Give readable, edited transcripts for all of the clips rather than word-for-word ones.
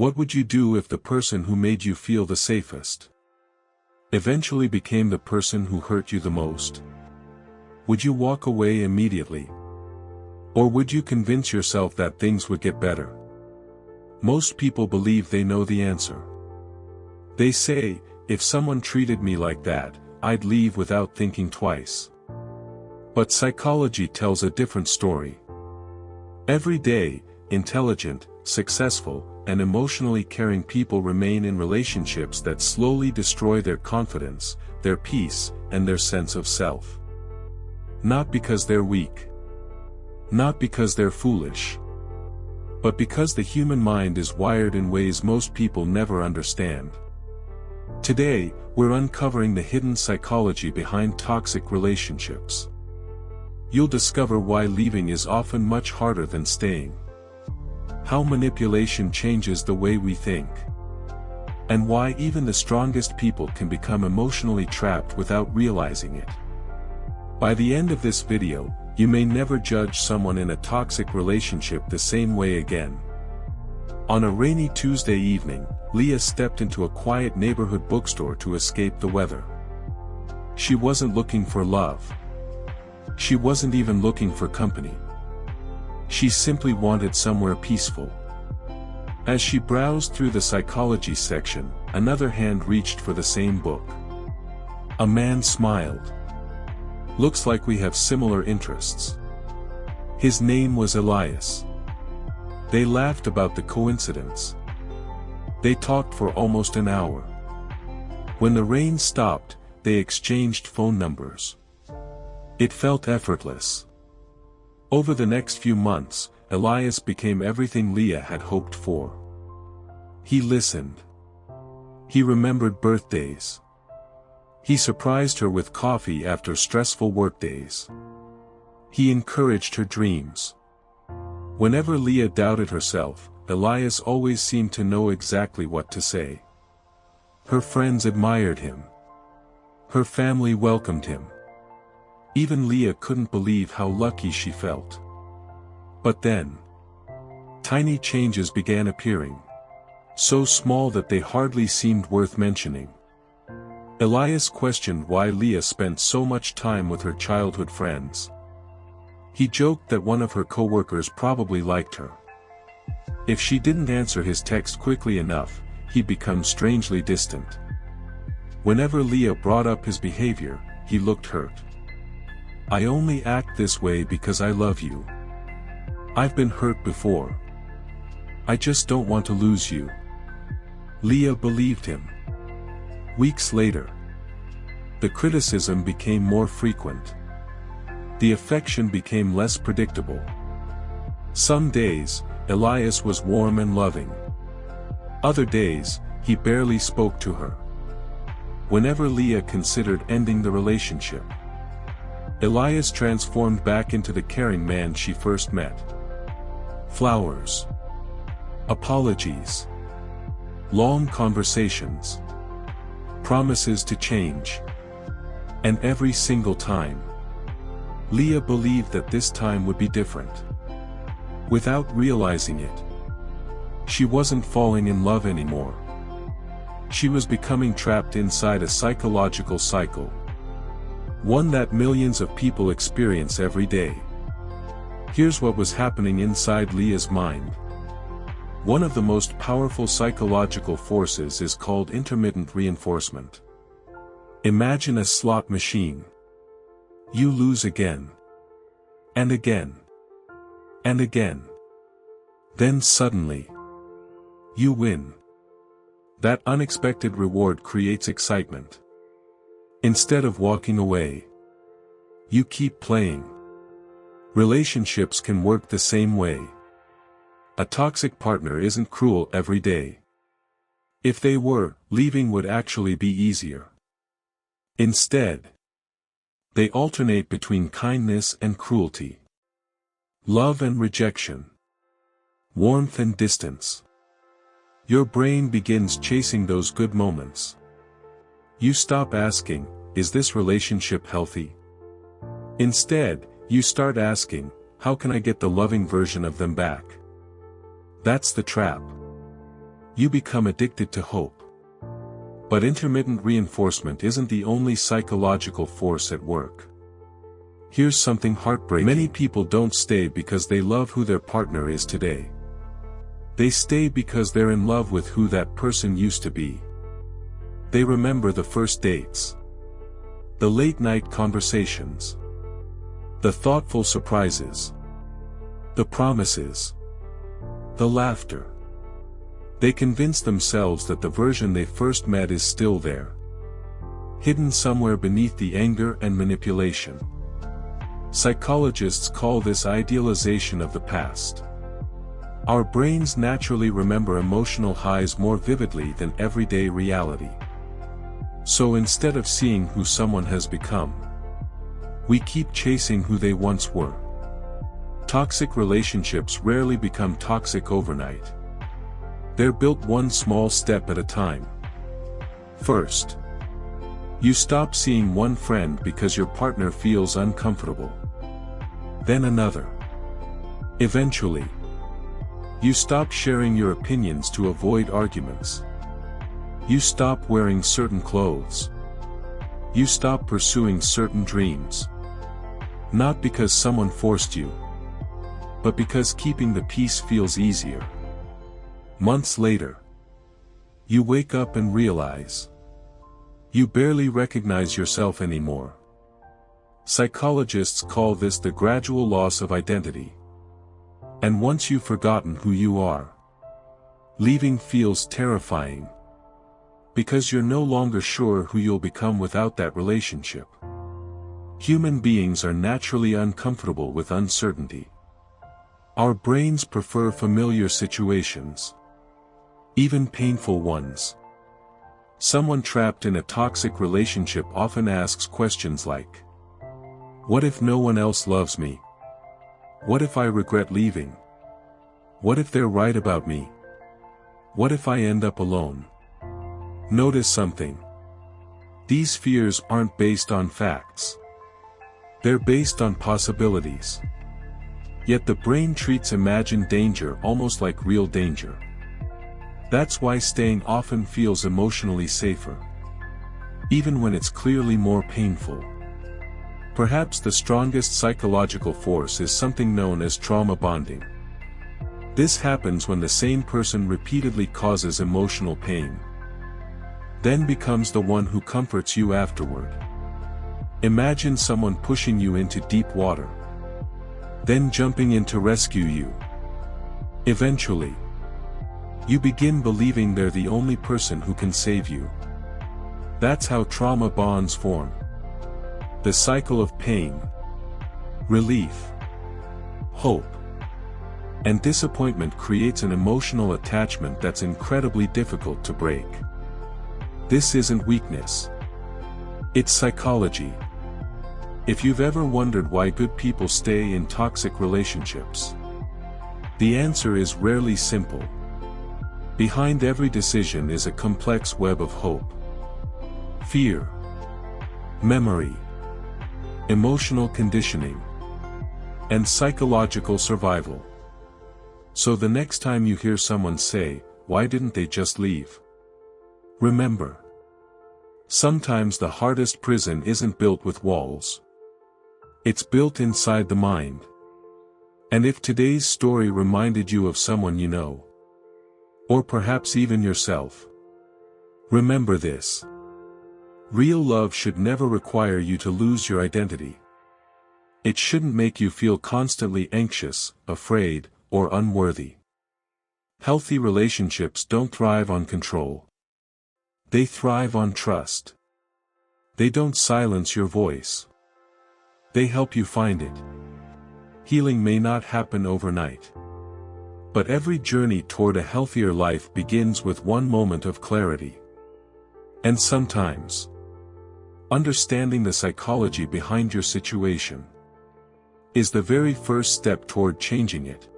What would you do if the person who made you feel the safest eventually became the person who hurt you the most? Would you walk away immediately? Or would you convince yourself that things would get better? Most people believe they know the answer. They say, if someone treated me like that, I'd leave without thinking twice. But psychology tells a different story. Every day, intelligent, successful, and emotionally caring people remain in relationships that slowly destroy their confidence, their peace, and their sense of self. Not because they're weak. Not because they're foolish. But because the human mind is wired in ways most people never understand. Today, we're uncovering the hidden psychology behind toxic relationships. You'll discover why leaving is often much harder than staying. How manipulation changes the way we think. And why even the strongest people can become emotionally trapped without realizing it. By the end of this video, you may never judge someone in a toxic relationship the same way again. On a rainy Tuesday evening, Leah stepped into a quiet neighborhood bookstore to escape the weather. She wasn't looking for love. She wasn't even looking for company. She simply wanted somewhere peaceful. As she browsed through the psychology section, another hand reached for the same book. A man smiled. Looks like we have similar interests. His name was Elias. They laughed about the coincidence. They talked for almost an hour. When the rain stopped, they exchanged phone numbers. It felt effortless. Over the next few months, Elias became everything Leah had hoped for. He listened. He remembered birthdays. He surprised her with coffee after stressful workdays. He encouraged her dreams. Whenever Leah doubted herself, Elias always seemed to know exactly what to say. Her friends admired him. Her family welcomed him. Even Leah couldn't believe how lucky she felt. But then, tiny changes began appearing. So small that they hardly seemed worth mentioning. Elias questioned why Leah spent so much time with her childhood friends. He joked that one of her coworkers probably liked her. If she didn't answer his text quickly enough, he'd become strangely distant. Whenever Leah brought up his behavior, he looked hurt. I only act this way because I love you. I've been hurt before. I just don't want to lose you. Leah believed him. Weeks later, the criticism became more frequent. The affection became less predictable. Some days, Elias was warm and loving. Other days, he barely spoke to her. Whenever Leah considered ending the relationship, Elias transformed back into the caring man she first met. Flowers. Apologies. Long conversations. Promises to change. And every single time, Leah believed that this time would be different. Without realizing it, she wasn't falling in love anymore. She was becoming trapped inside a psychological cycle. One that millions of people experience every day. Here's what was happening inside Leah's mind. One of the most powerful psychological forces is called intermittent reinforcement. Imagine a slot machine. You lose again. And again. And again. Then suddenly, you win. That unexpected reward creates excitement. Instead of walking away, you keep playing. Relationships can work the same way. A toxic partner isn't cruel every day. If they were, leaving would actually be easier. Instead, they alternate between kindness and cruelty. Love and rejection. Warmth and distance. Your brain begins chasing those good moments. You stop asking, is this relationship healthy? Instead, you start asking, how can I get the loving version of them back? That's the trap. You become addicted to hope. But intermittent reinforcement isn't the only psychological force at work. Here's something heartbreaking. Many people don't stay because they love who their partner is today. They stay because they're in love with who that person used to be. They remember the first dates, the late-night conversations, the thoughtful surprises, the promises, the laughter. They convince themselves that the version they first met is still there, hidden somewhere beneath the anger and manipulation. Psychologists call this idealization of the past. Our brains naturally remember emotional highs more vividly than everyday reality. So instead of seeing who someone has become, we keep chasing who they once were. Toxic relationships rarely become toxic overnight. They're built one small step at a time. First, you stop seeing one friend because your partner feels uncomfortable. Then another. Eventually, you stop sharing your opinions to avoid arguments. You stop wearing certain clothes. You stop pursuing certain dreams. Not because someone forced you, but because keeping the peace feels easier. Months later, you wake up and realize you barely recognize yourself anymore. Psychologists call this the gradual loss of identity. And once you've forgotten who you are, leaving feels terrifying. Because you're no longer sure who you'll become without that relationship. Human beings are naturally uncomfortable with uncertainty. Our brains prefer familiar situations, even painful ones. Someone trapped in a toxic relationship often asks questions like, what if no one else loves me? What if I regret leaving? What if they're right about me? What if I end up alone? Notice something. These fears aren't based on facts. They're based on possibilities. Yet the brain treats imagined danger almost like real danger. That's why staying often feels emotionally safer, even when it's clearly more painful. Perhaps the strongest psychological force is something known as trauma bonding. This happens when the same person repeatedly causes emotional pain, then becomes the one who comforts you afterward. Imagine someone pushing you into deep water, then jumping in to rescue you. Eventually, you begin believing they're the only person who can save you. That's how trauma bonds form. The cycle of pain, relief, hope, and disappointment creates an emotional attachment that's incredibly difficult to break. This isn't weakness. It's psychology. If you've ever wondered why good people stay in toxic relationships, the answer is rarely simple. Behind every decision is a complex web of hope, fear, memory, emotional conditioning, and psychological survival. So the next time you hear someone say, "Why didn't they just leave?" remember, sometimes the hardest prison isn't built with walls. It's built inside the mind. And if today's story reminded you of someone you know, or perhaps even yourself, remember this. Real love should never require you to lose your identity. It shouldn't make you feel constantly anxious, afraid, or unworthy. Healthy relationships don't thrive on control. They thrive on trust. They don't silence your voice. They help you find it. Healing may not happen overnight, but every journey toward a healthier life begins with one moment of clarity. And sometimes, understanding the psychology behind your situation is the very first step toward changing it.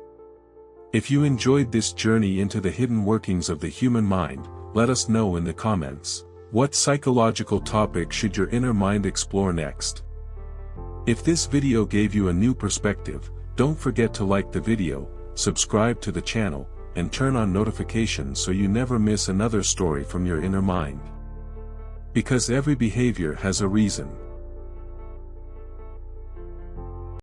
If you enjoyed this journey into the hidden workings of the human mind, let us know in the comments. What psychological topic should your inner mind explore next? If this video gave you a new perspective, don't forget to like the video, subscribe to the channel, and turn on notifications so you never miss another story from your inner mind. Because every behavior has a reason.